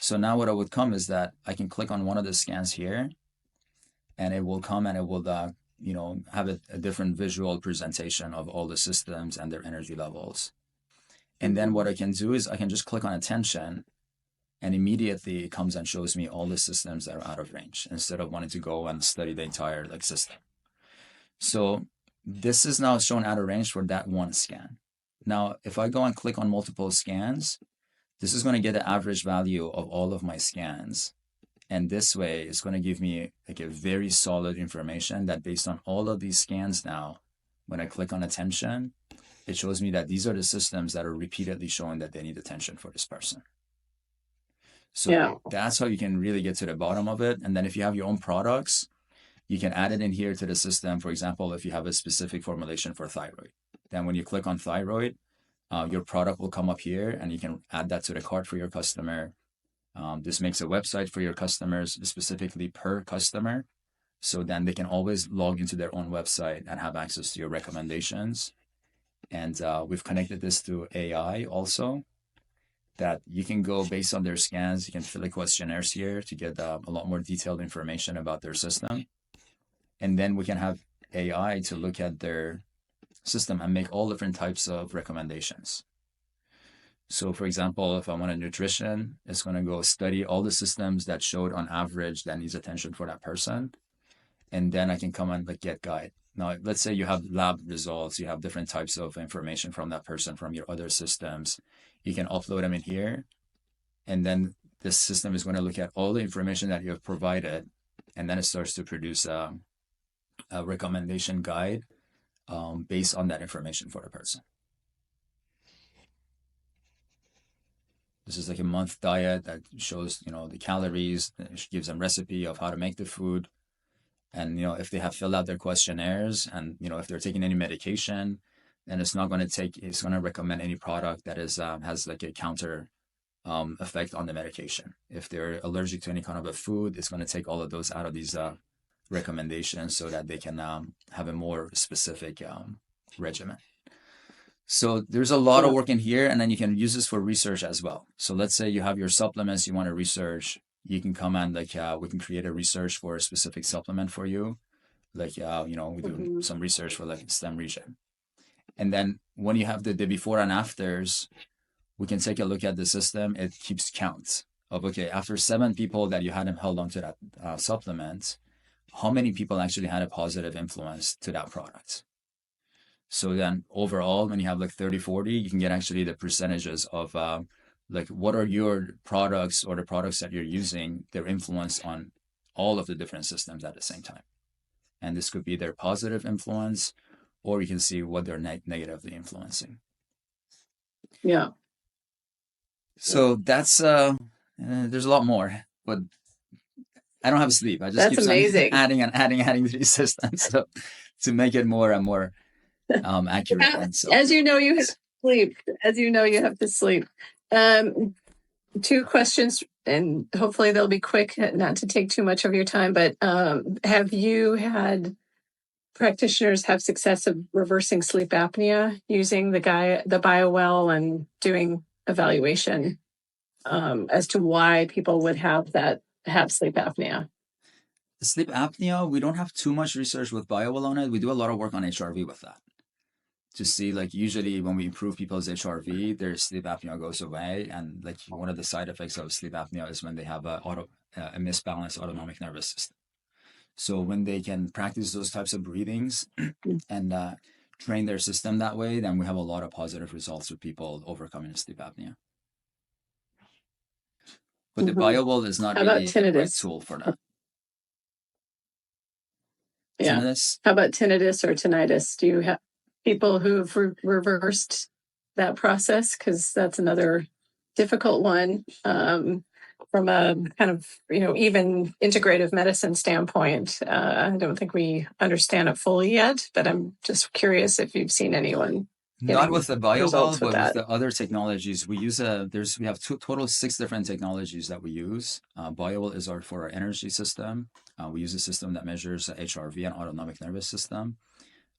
So now what I would come is that I can click on one of the scans here, and it will come and it will have a different visual presentation of all the systems and their energy levels. And then what I can do is I can just click on attention, and immediately it comes and shows me all the systems that are out of range instead of wanting to go and study the entire system. So this is now shown out of range for that one scan. Now, if I go and click on multiple scans, this is going to get the average value of all of my scans. And this way, it's going to give me a very solid information that based on all of these scans now, when I click on attention, it shows me that these are the systems that are repeatedly showing that they need attention for this person. So that's how you can really get to the bottom of it. And then if you have your own products, you can add it in here to the system. For example, if you have a specific formulation for thyroid, then when you click on thyroid, your product will come up here and you can add that to the cart for your customer. This makes a website for your customers specifically per customer. So then they can always log into their own website and have access to your recommendations. And we've connected this to AI also, that you can go based on their scans. You can fill the questionnaires here to get a lot more detailed information about their system. And then we can have AI to look at their system and make all different types of recommendations. So for example, if I want a nutrition, it's going to go study all the systems that showed on average that needs attention for that person. And then I can come and get guide. Now, let's say you have lab results, you have different types of information from that person, from your other systems. You can upload them in here. And then this system is going to look at all the information that you have provided. And then it starts to produce a recommendation guide based on that information for the person. This is like a month diet that shows, the calories. It gives them recipe of how to make the food. And, if they have filled out their questionnaires and, if they're taking any medication, then it's going to recommend any product that is has like a counter effect on the medication. If they're allergic to any kind of a food, it's going to take all of those out of these recommendations so that they can have a more specific regimen. So there's a lot of work in here, and then you can use this for research as well. So let's say you have your supplements you want to research. you can come and like we can create a research for a specific supplement for you. Like you know, we do some research for like stem region. And then when you have the before and afters, we can take a look at the system. It keeps count of, okay, after 7 people that you hadn't held on to that supplement, how many people actually had a positive influence to that product? So then overall, when you have like 30, 40, you can get actually the percentages of like what are your products or the products that you're using, their influence on all of the different systems at the same time. And this could be their positive influence, or you can see what they're negatively influencing.
Yeah.
So that's there's a lot more, but I don't have sleep. I just
That's
keep
amazing.
adding these systems so, to make it more and more accurate. And so,
as you know, you have to sleep. As you know, you have to sleep. 2 questions, and hopefully they'll be quick, not to take too much of your time. But have you had practitioners have success of reversing sleep apnea using the BioWell and doing evaluation as to why people would have sleep apnea?
sleep apnea, we don't have too much research with BioWell on it. We do a lot of work on HRV with that. To see, like, usually when we improve people's HRV, their sleep apnea goes away. And like one of the side effects of sleep apnea is when they have a misbalanced autonomic nervous system. So when they can practice those types of breathings and train their system that way, then we have a lot of positive results with people overcoming sleep apnea. But the BioWell is not really the right tool for that.
Yeah.
Tinnitus?
How about tinnitus or tinnitus? Do you have people who've reversed that process? Because that's another difficult one from a kind of, even integrative medicine standpoint. I don't think we understand it fully yet, but I'm just curious if you've seen anyone.
Not with the BioWell, but with the other technologies. We use we have total 6 different technologies that we use. BioWell is for our energy system. We use a system that measures HRV and autonomic nervous system.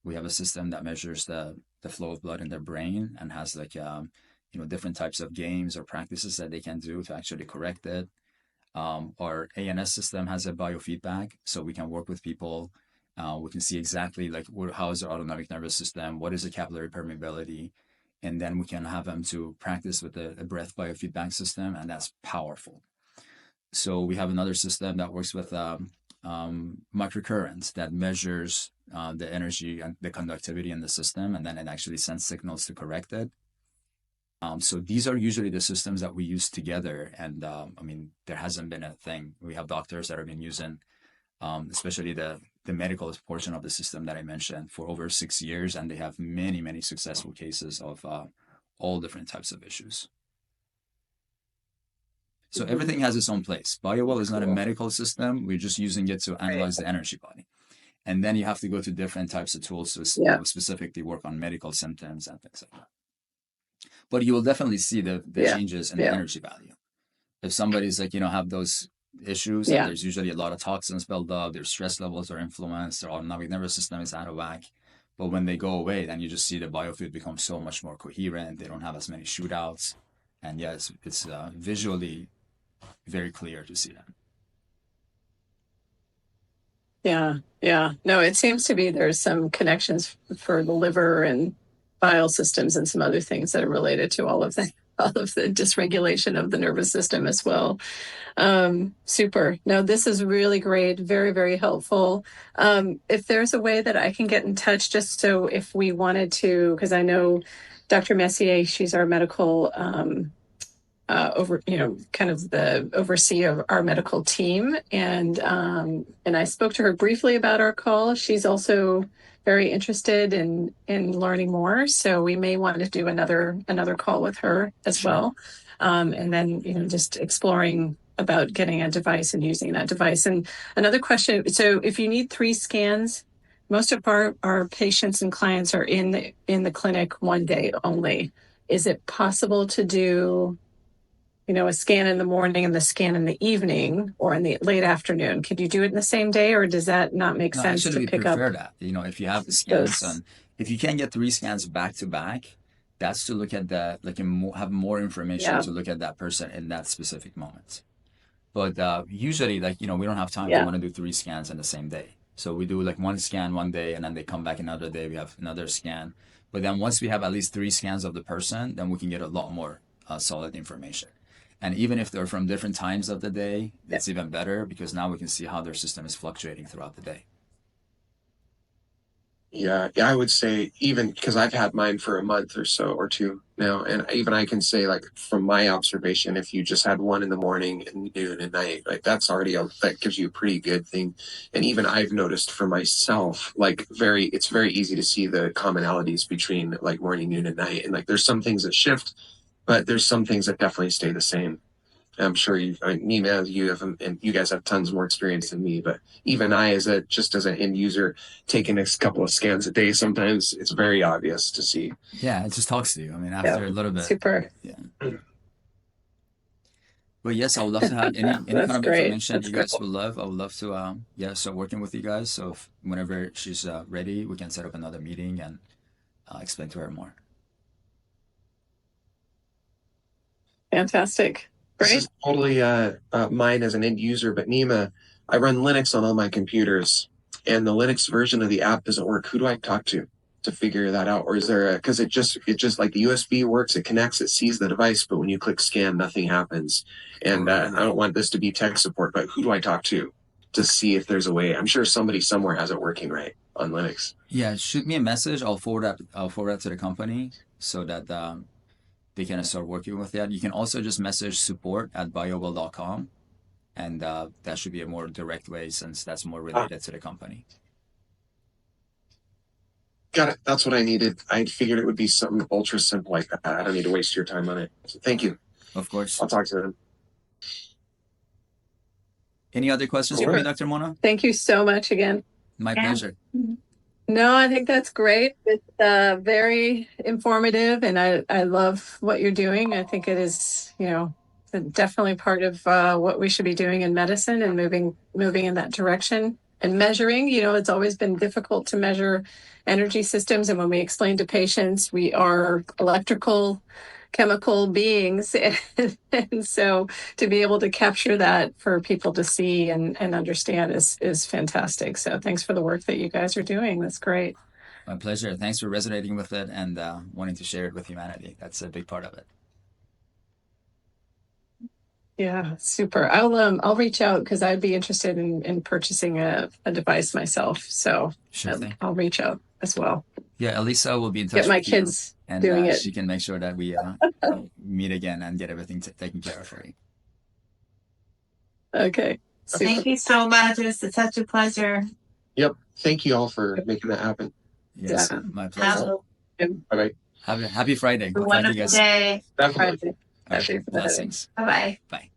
We have a system that measures the flow of blood in their brain and has like different types of games or practices that they can do to actually correct it. Our ANS system has a biofeedback, so we can work with people. We can see exactly like how is their autonomic nervous system, what is the capillary permeability, and then we can have them to practice with a breath biofeedback system, and that's powerful. So we have another system that works with microcurrents that measures the energy and the conductivity in the system, and then it actually sends signals to correct it. So these are usually the systems that we use together. And there hasn't been a thing. We have doctors that have been using, especially the medical portion of the system that I mentioned, for over 6 years. And they have many, many successful cases of all different types of issues. So everything has its own place. BioWell is not a medical system. We're just using it to analyze the energy body. And then you have to go to different types of tools to specifically work on medical symptoms and things like that. But you will definitely see the changes in the energy value. If somebody's like, have those issues, there's usually a lot of toxins built up, their stress levels are influenced, their autonomic nervous system is out of whack. But when they go away, then you just see the biofield become so much more coherent. They don't have as many shootouts. And it's visually very clear to see that.
Yeah. No, it seems to be there's some connections for the liver and bile systems and some other things that are related to all of the dysregulation of the nervous system as well. Super. No, this is really great. Very, very helpful. If there's a way that I can get in touch, just so if we wanted to, because I know Dr. Messier, she's our medical kind of the overseer of our medical team. And I spoke to her briefly about our call. She's also very interested in learning more. So we may want to do another call with her as well. And then, just exploring about getting a device and using that device. And another question. So if you need 3 scans, most of our patients and clients are in the clinic one day only. Is it possible to do a scan in the morning and the scan in the evening or in the late afternoon? Could you do it in the same day, or does that not make sense to pick up?
Prefer that. If you have the scans and if you can get 3 scans back to back, that's to look at that, have more information to look at that person in that specific moment. But usually, like, we don't have time to
Yeah.
want to do 3 scans in the same day. So we do like 1 scan one day, and then they come back another day. We have another scan. But then once we have at least 3 scans of the person, then we can get a lot more solid information. And even if they're from different times of the day, it's even better because now we can see how their system is fluctuating throughout the day.
Yeah, I would say even because I've had mine for a month or so or 2 now, and even I can say, like, from my observation, if you just had one in the morning and noon and night, like that's already that gives you a pretty good thing. And even I've noticed for myself, like it's very easy to see the commonalities between like morning, noon, and night. And like there's some things that shift, but there's some things that definitely stay the same. I'm sure Nima, you have, and you guys have tons more experience than me, but even I, as an end user, taking a couple of scans a day, sometimes it's very obvious to see.
Yeah, it just talks to you. I mean, after a little bit.
Super.
Yeah. But yes, I would love to have any kind of
great.
information you guys would love. I would love to start working with you guys. So whenever she's ready, we can set up another meeting and explain to her more.
Fantastic.
This
Great.
is totally mine as an end user, but Nima, I run Linux on all my computers, and the Linux version of the app doesn't work. Who do I talk to figure that out? Or is there because it just like the USB works, it connects, it sees the device, but when you click scan, nothing happens. And I don't want this to be tech support, but who do I talk to see if there's a way? I'm sure somebody somewhere has it working right on Linux.
Yeah, shoot me a message. I'll forward that to the company so that they can start working with that. You can also just message support@biowell.com, and that should be a more direct way since that's more related to the company.
Got it. That's what I needed. I figured it would be something ultra simple like that. I don't need to waste your time on it. So thank you.
Of course.
I'll talk to them.
Any other questions for me, Dr. Mona?
Thank you so much again.
My pleasure.
No, I think that's great. It's very informative, and I love what you're doing. I think it is, definitely part of what we should be doing in medicine and moving in that direction. And measuring, it's always been difficult to measure energy systems. And when we explain to patients, we are electrical, chemical beings. And so to be able to capture that for people to see and understand is fantastic. So thanks for the work that you guys are doing. That's great.
My pleasure. Thanks for resonating with it and wanting to share it with humanity. That's a big part of it.
Yeah, super. I'll reach out because I'd be interested in purchasing a device myself. So
sure thing.
I'll reach out as well.
Yeah, Elisa will be in touch
Get my
with
kids
you, and
doing it.
She can make sure that we meet again and get everything taken care of for you.
Okay.
Super. Thank you so much. It's such a pleasure.
Yep. Thank you all for making that happen.
Yes, my pleasure.
Bye-bye.
Happy Friday.
Have a wonderful day.
Definitely.
Blessings.
Bye-bye.
Bye.